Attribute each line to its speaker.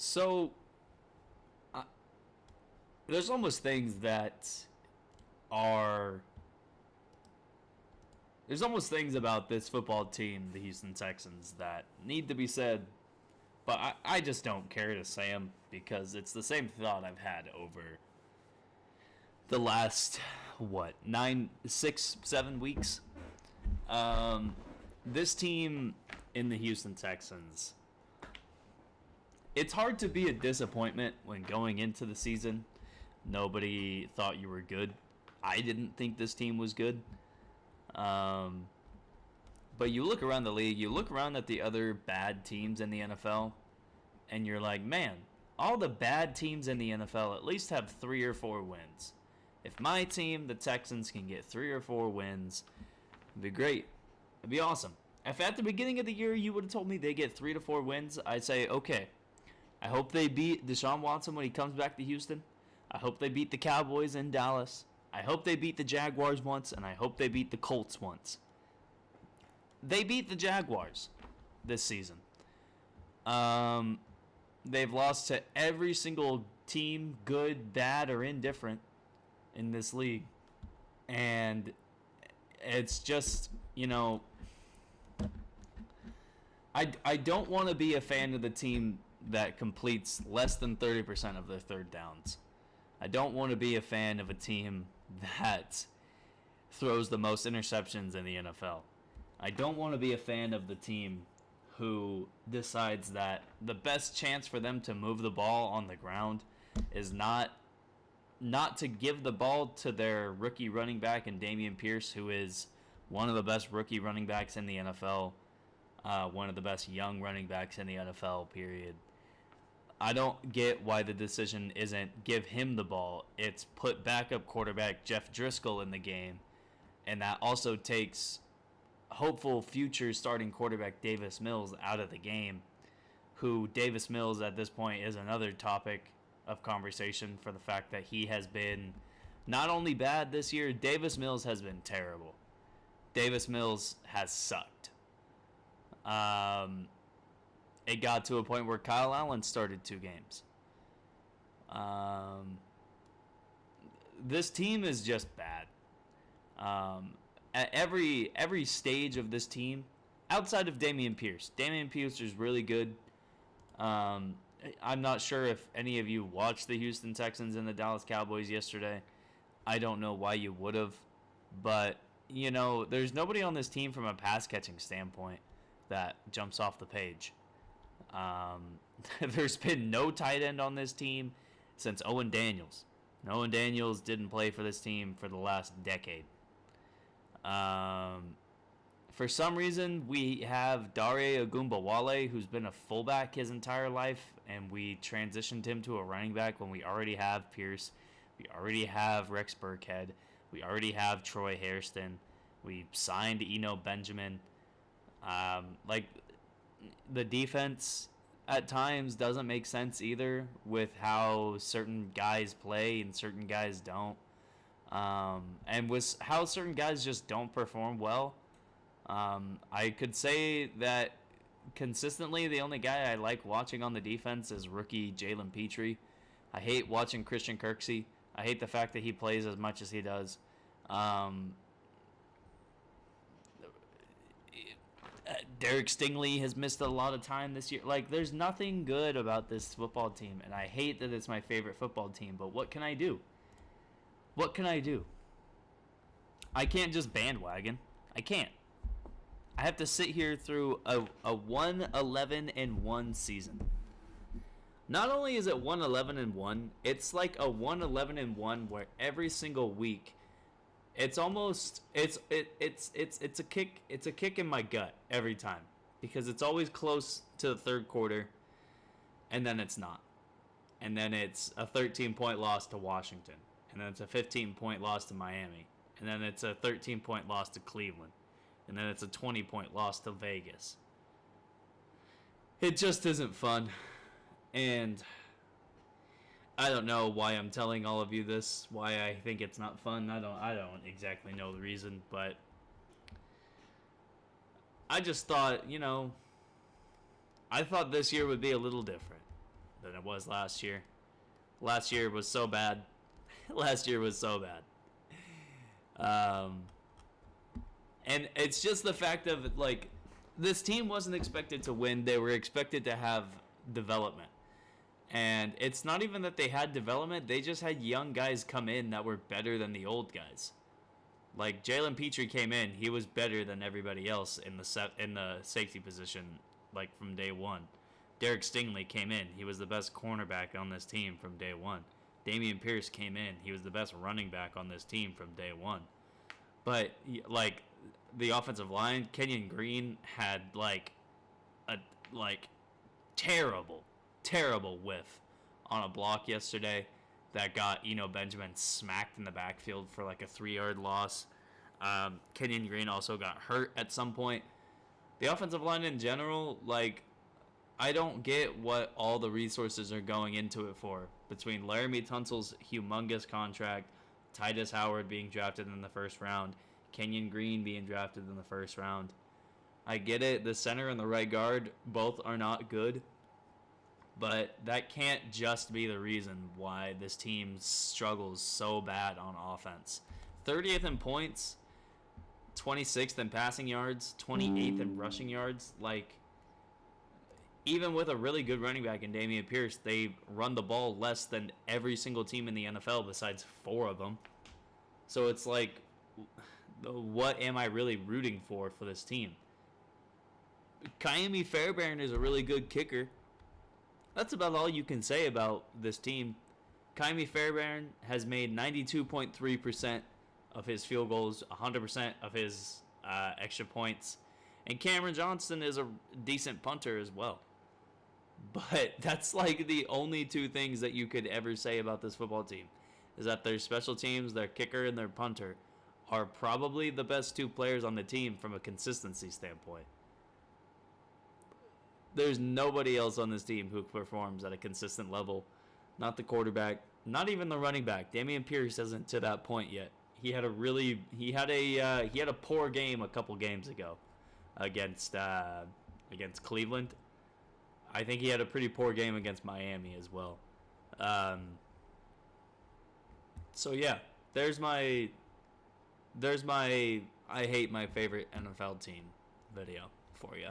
Speaker 1: So, uh, there's almost things that are. There's almost things about this football team, the Houston Texans, that need to be said, but I just don't care to say them because it's the same thought I've had over the last, what, 7 weeks? Um, this team in the Houston Texans, it's hard to be a disappointment when going into the season. Nobody thought you were good. I didn't think this team was good. Um, but you look around the league, you look around at the other bad teams in the NFL, and you're like, man, all the bad teams in the NFL at least have 3 or 4 wins. If my team, the Texans, can get 3 or 4 wins, it'd be great. It'd be awesome. If at the beginning of the year you would have told me they get 3 to 4 wins, I'd say, okay, I hope they beat Deshaun Watson when he comes back to Houston. I hope they beat the Cowboys in Dallas. I hope they beat the Jaguars once, and I hope they beat the Colts once. They beat the Jaguars this season. They've lost to every single team, good, bad, or indifferent, in this league. And it's just, I don't want to be a fan of the team that completes less than 30% of their third downs. I don't want to be a fan of a team that throws the most interceptions in the NFL. I don't want to be a fan of the team who decides that the best chance for them to move the ball on the ground is not to give the ball to their rookie running back and Dameon Pierce, who is one of the best rookie running backs in the NFL, one of the best young running backs in the NFL, period. I don't get why the decision isn't give him the ball. It's put backup quarterback Jeff Driscoll in the game, and that also takes hopeful future starting quarterback Davis Mills out of the game, who Davis Mills at this point is another topic of conversation for the fact that he has been not only bad this year, Davis Mills has been terrible. Davis Mills has sucked. It got to a point where Kyle Allen started 2 games. This team is just bad. At every stage of this team, outside of Dameon Pierce. Dameon Pierce is really good. I'm not sure if any of you watched the Houston Texans and the Dallas Cowboys yesterday. I don't know why you would have. But, there's nobody on this team from a pass catching standpoint that jumps off the page. There's been no tight end on this team since Owen Daniels. And Owen Daniels didn't play for this team for the last decade. For some reason, we have Dare Ogunbowale, who's been a fullback his entire life, and we transitioned him to a running back when we already have Pierce. We already have Rex Burkhead. We already have Troy Hairston. We signed Eno Benjamin. The defense at times doesn't make sense either with how certain guys play and certain guys don't. And with how certain guys just don't perform well. I could say that consistently the only guy I like watching on the defense is rookie Jalen Petrie. I hate watching Christian Kirksey. I hate the fact that he plays as much as he does. Derek Stingley has missed a lot of time this year. There's nothing good about this football team, and I hate that it's my favorite football team, but what can I do? What can I do? I can't just bandwagon. I can't. I have to sit here through a 1-11-1 season. Not only is it 1-11-1, it's like a 1-11-1 where every single week it's a kick in my gut every time, because it's always close to the third quarter and then it's not. And then it's a 13-point loss to Washington, and then it's a 15-point loss to Miami, and then it's a 13-point loss to Cleveland, and then it's a 20-point loss to Vegas. It just isn't fun. And I don't know why I'm telling all of you this, why I think it's not fun. I don't exactly know the reason, but I just thought, I thought this year would be a little different. than it was last year. Last year was so bad. Last year was so bad. And it's just the fact of, like, this team wasn't expected to win. They were expected to have development. And it's not even that they had development. They just had young guys come in that were better than the old guys. Like, Jalen Petrie came in. He was better than everybody else in the safety position, like, from day one. Derek Stingley came in. He was the best cornerback on this team from day one. Dameon Pierce came in. He was the best running back on this team from day one. But, like, the offensive line, Kenyon Green had, like, a terrible whiff on a block yesterday that got Benjamin smacked in the backfield for like a 3-yard loss. Kenyon Green also got hurt at some point. The offensive line in general, like, I don't get what all the resources are going into it for. Between Laramie Tunsil's humongous contract, Titus Howard being drafted in the first round, Kenyon Green being drafted in the first round. I get it, the center and the right guard both are not good, but that can't just be the reason why this team struggles so bad on offense. 30th in points, 26th in passing yards, 28th in rushing yards. Like, even with a really good running back in Dameon Pierce, they run the ball less than every single team in the NFL besides 4 of them. So it's like, what am I really rooting for this team? Kaimi Fairbairn is a really good kicker. That's about all you can say about this team. Kaimi Fairbairn has made 92.3% of his field goals, 100% of his extra points. And Cameron Johnston is a decent punter as well. But that's like the only 2 things that you could ever say about this football team, is that their special teams, their kicker, and their punter are probably the best 2 players on the team from a consistency standpoint. There's nobody else on this team who performs at a consistent level. Not the quarterback, not even the running back. Dameon Pierce isn't to that point yet. He had a poor game a couple games ago against Cleveland. I think he had a pretty poor game against Miami as well. So yeah, there's my I hate my favorite NFL team video for you.